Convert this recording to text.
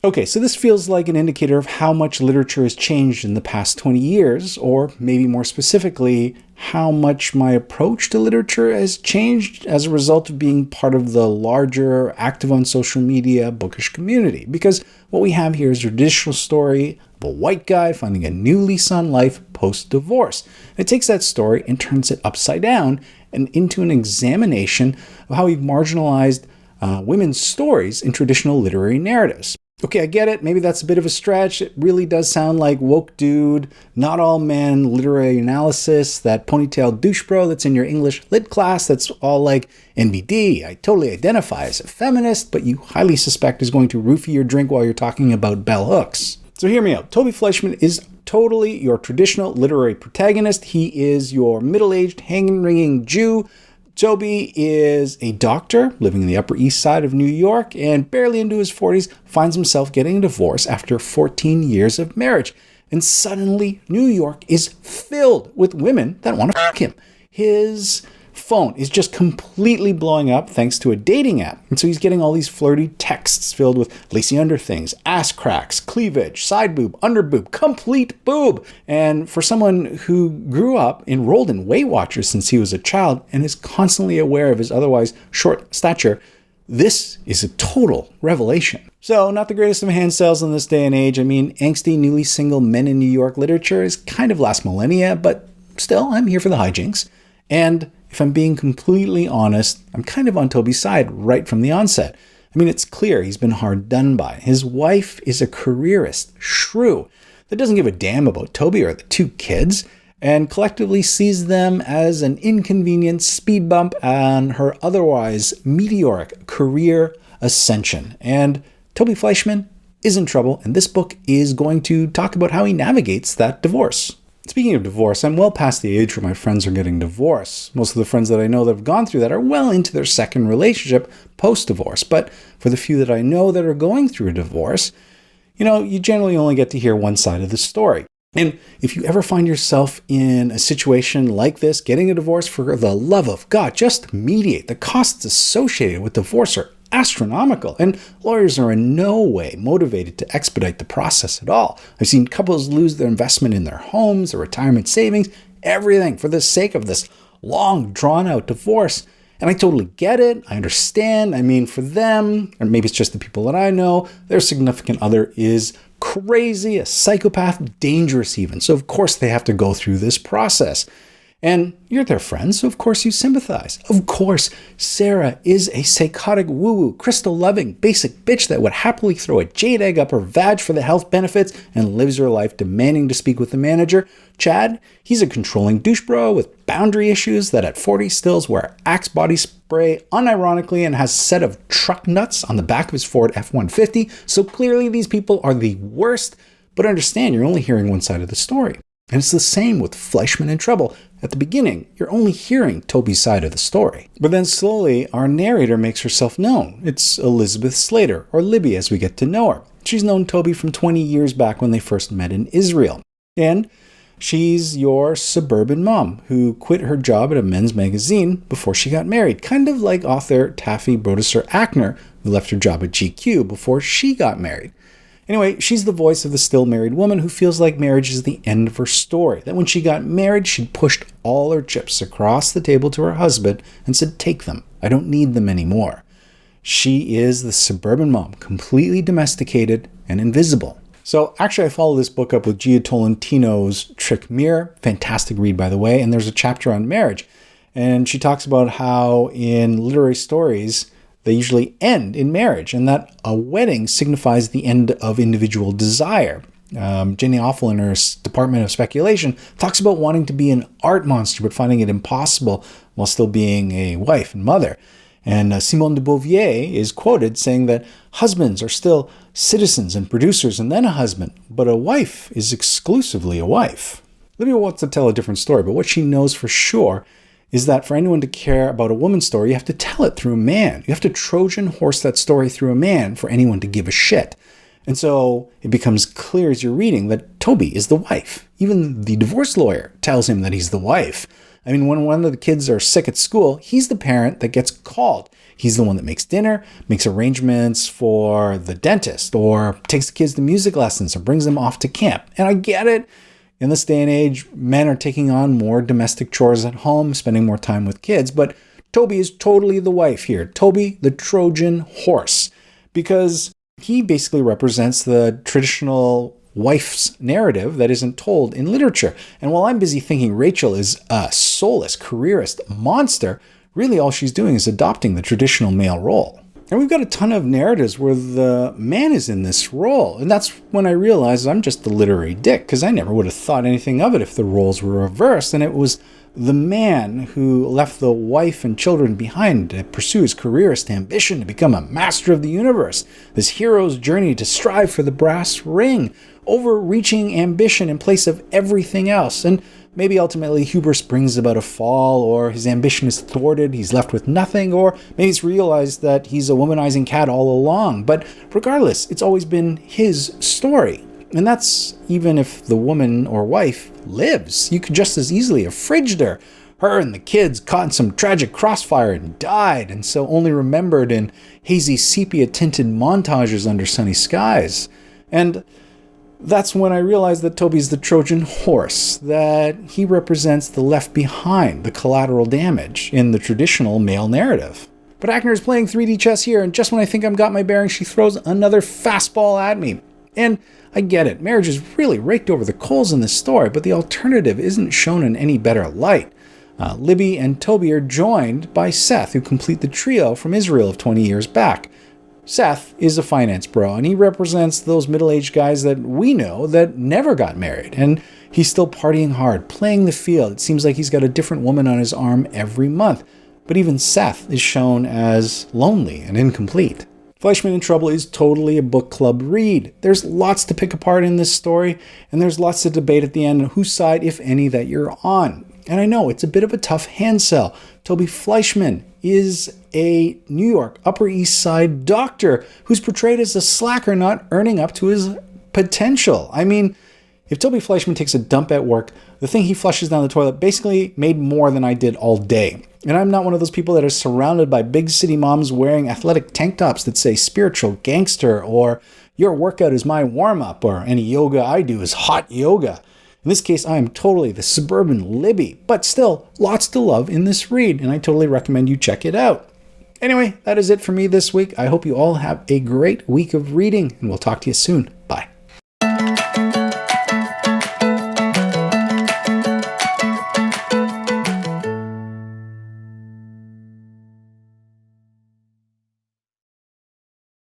Okay, so this feels like an indicator of how much literature has changed in the past 20 years, or maybe more specifically, how much my approach to literature has changed as a result of being part of the larger, active on social media, bookish community. Because what we have here is a traditional story of a white guy finding a new lease on life post-divorce. It takes that story and turns it upside down and into an examination of how we've marginalized women's stories in traditional literary narratives. Okay, I get it. Maybe that's a bit of a stretch. It really does sound like woke dude, not all men literary analysis, that ponytail douche bro that's in your English lit class that's all like NBD. I totally identify as a feminist, but you highly suspect is going to roofie your drink while you're talking about bell hooks. So hear me out. Toby Fleishman is totally your traditional literary protagonist. He is your middle-aged, hand-wringing Jew. Toby is a doctor living in the Upper East Side of New York and barely into his 40s finds himself getting a divorce after 14 years of marriage. And suddenly, New York is filled with women that want to fuck him. His phone is just completely blowing up thanks to a dating app. And so he's getting all these flirty texts filled with lacy under things, ass cracks, cleavage, side boob, under boob, complete boob. And for someone who grew up enrolled in Weight Watchers since he was a child and is constantly aware of his otherwise short stature, this is a total revelation. So, not the greatest of hand sales in this day and age. I mean, angsty, newly single men in New York literature is kind of last millennia, but still, I'm here for the hijinks. And if I'm being completely honest, I'm kind of on Toby's side right from the onset. I mean, it's clear he's been hard done by. His wife is a careerist shrew that doesn't give a damn about Toby or the two kids, and collectively sees them as an inconvenient speed bump on her otherwise meteoric career ascension. And Toby Fleishman is in trouble, and this book is going to talk about how he navigates that divorce. Speaking of divorce, I'm well past the age where my friends are getting divorced. Most of the friends that I know that have gone through that are well into their second relationship post-divorce. But for the few that I know that are going through a divorce, you generally only get to hear one side of the story. And if you ever find yourself in a situation like this, getting a divorce, for the love of God, just mediate. The costs associated with divorce are astronomical, and lawyers are in no way motivated to expedite the process at all. I've seen couples lose their investment in their homes, their retirement savings, everything for the sake of this long, drawn-out divorce. And I totally get it. I understand. I mean, for them, or maybe it's just the people that I know, their significant other is crazy, a psychopath, dangerous even. So of course they have to go through this process. And you're their friend, so of course you sympathize. Of course, Sarah is a psychotic woo-woo, crystal-loving, basic bitch that would happily throw a jade egg up her vag for the health benefits and lives her life demanding to speak with the manager. Chad, he's a controlling douche bro with boundary issues that at 40 stills wear Axe body spray unironically and has a set of truck nuts on the back of his Ford F-150. So clearly these people are the worst, but understand you're only hearing one side of the story. And it's the same with Fleishman in trouble. At the beginning, you're only hearing Toby's side of the story. But then slowly, our narrator makes herself known. It's Elizabeth Slater, or Libby as we get to know her. She's known Toby from 20 years back when they first met in Israel. And she's your suburban mom who quit her job at a men's magazine before she got married. Kind of like author Taffy Brodesser-Akner, who left her job at GQ before she got married. Anyway, she's the voice of the still married woman who feels like marriage is the end of her story. That when she got married, she pushed all her chips across the table to her husband and said, "Take them. I don't need them anymore." She is the suburban mom, completely domesticated and invisible. So actually, I follow this book up with Gia Tolentino's Trick Mirror. Fantastic read, by the way. And there's a chapter on marriage. And she talks about how in literary stories, they usually end in marriage, and that a wedding signifies the end of individual desire. Jenny Offel in her Department of Speculation talks about wanting to be an art monster, but finding it impossible while still being a wife and mother. And Simone de Beauvoir is quoted saying that husbands are still citizens and producers and then a husband, but a wife is exclusively a wife. Libby wants to tell a different story, but what she knows for sure is that for anyone to care about a woman's story, you have to tell it through a man. You have to Trojan horse that story through a man for anyone to give a shit. And so it becomes clear as you're reading that Toby is the wife. Even the divorce lawyer tells him that he's the wife. I mean, when one of the kids are sick at school, he's the parent that gets called. He's the one that makes dinner, makes arrangements for the dentist, or takes the kids to music lessons, or brings them off to camp. And I get it. In this day and age, men are taking on more domestic chores at home, spending more time with kids, but Toby is totally the wife here. Toby, the Trojan Horse, because he basically represents the traditional wife's narrative that isn't told in literature. And while I'm busy thinking Rachel is a soulless, careerist monster, really all she's doing is adopting the traditional male role. And we've got a ton of narratives where the man is in this role. And that's when I realized I'm just the literary dick, because I never would have thought anything of it if the roles were reversed. And it was the man who left the wife and children behind to pursue his careerist ambition to become a master of the universe. This hero's journey to strive for the brass ring, overreaching ambition in place of everything else. And maybe ultimately hubris brings about a fall, or his ambition is thwarted, he's left with nothing, or maybe it's realized that he's a womanizing cat all along. But regardless, it's always been his story. And that's even if the woman or wife lives. You could just as easily have fridged her. Her and the kids caught in some tragic crossfire and died, and so only remembered in hazy sepia-tinted montages under sunny skies. And that's when I realized that Toby's the Trojan Horse, that he represents the left behind, the collateral damage in the traditional male narrative. But Akner is playing 3D chess here, and just when I think I've got my bearings, she throws another fastball at me. And I get it, marriage is really raked over the coals in this story, but the alternative isn't shown in any better light. Libby and Toby are joined by Seth, who complete the trio from Israel of 20 years back. Seth is a finance bro, and he represents those middle-aged guys that we know that never got married. And he's still partying hard, playing the field. It seems like he's got a different woman on his arm every month. But even Seth is shown as lonely and incomplete. Fleishman in Trouble is totally a book club read. There's lots to pick apart in this story, and there's lots to debate at the end on whose side, if any, that you're on. And I know it's a bit of a tough hand sell. Toby Fleishman is a New York Upper East Side doctor who's portrayed as a slacker not earning up to his potential. I mean, if Toby Fleishman takes a dump at work, the thing he flushes down the toilet basically made more than I did all day. And I'm not one of those people that are surrounded by big city moms wearing athletic tank tops that say spiritual gangster, or your workout is my warm-up, or any yoga I do is hot yoga. In this case, I am totally the suburban Libby, but still lots to love in this read, and I totally recommend you check it out. Anyway, that is it for me this week. I hope you all have a great week of reading, and we'll talk to you soon.